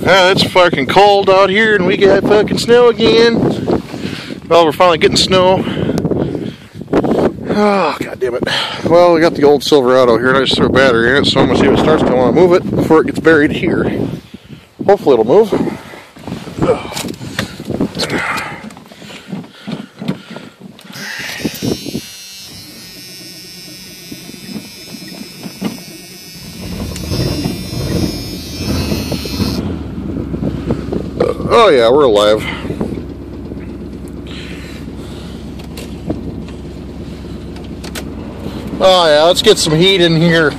Ah, it's fucking cold out here and we got fucking snow again. Well, we're finally getting snow. Oh, god damn it. Well, we got the old Silverado here and I just threw a battery in it, so I'm gonna see if it starts. I want to move it before it gets buried here. Hopefully it'll move. Oh yeah, we're alive. Oh yeah, let's get some heat in here.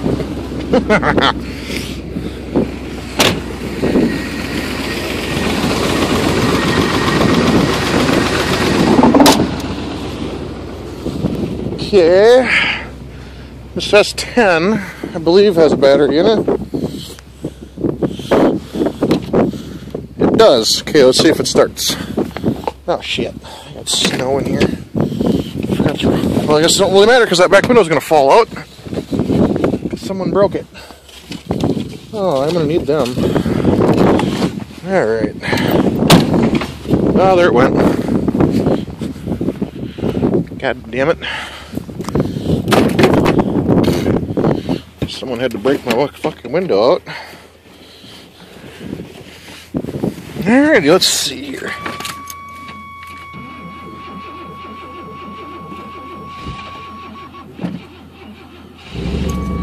Okay. This S10, I believe, has a battery in it. It does. Okay, let's see if it starts. Oh shit, I got snow in here. Well, I guess it don't really matter because that back window is going to fall out. Someone broke it. Oh, I'm going to need them. Alright. Oh, there it went. God damn it. Someone had to break my fucking window out. Alrighty, let's see here.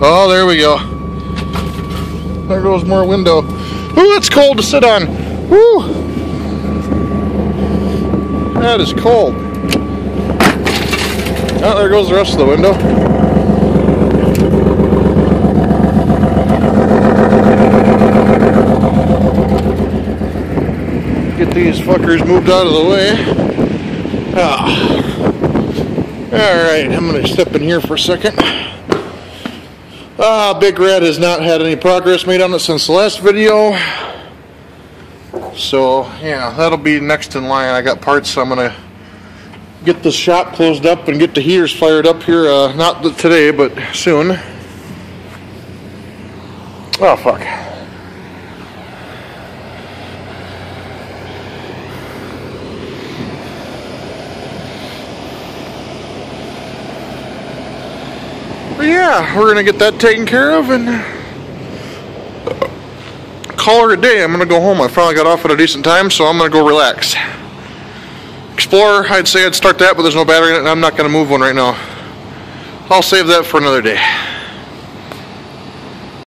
Oh, there we go. There goes more window. Ooh, it's cold to sit on. Woo! That is cold. Oh, there goes the rest of the window. Get these fuckers moved out of the way. Ah. Alright, I'm going to step in here for a second. Big Red has not had any progress made on it since the last video. So, yeah, that'll be next in line. I got parts, so I'm going to get the shop closed up and get the heaters fired up here. Not today, but soon. Oh, fuck. But yeah, we're going to get that taken care of and call her a day. I'm going to go home. I finally got off at a decent time, so I'm going to go relax. Explorer, I'd say I'd start that, but there's no battery in it, and I'm not going to move one right now. I'll save that for another day.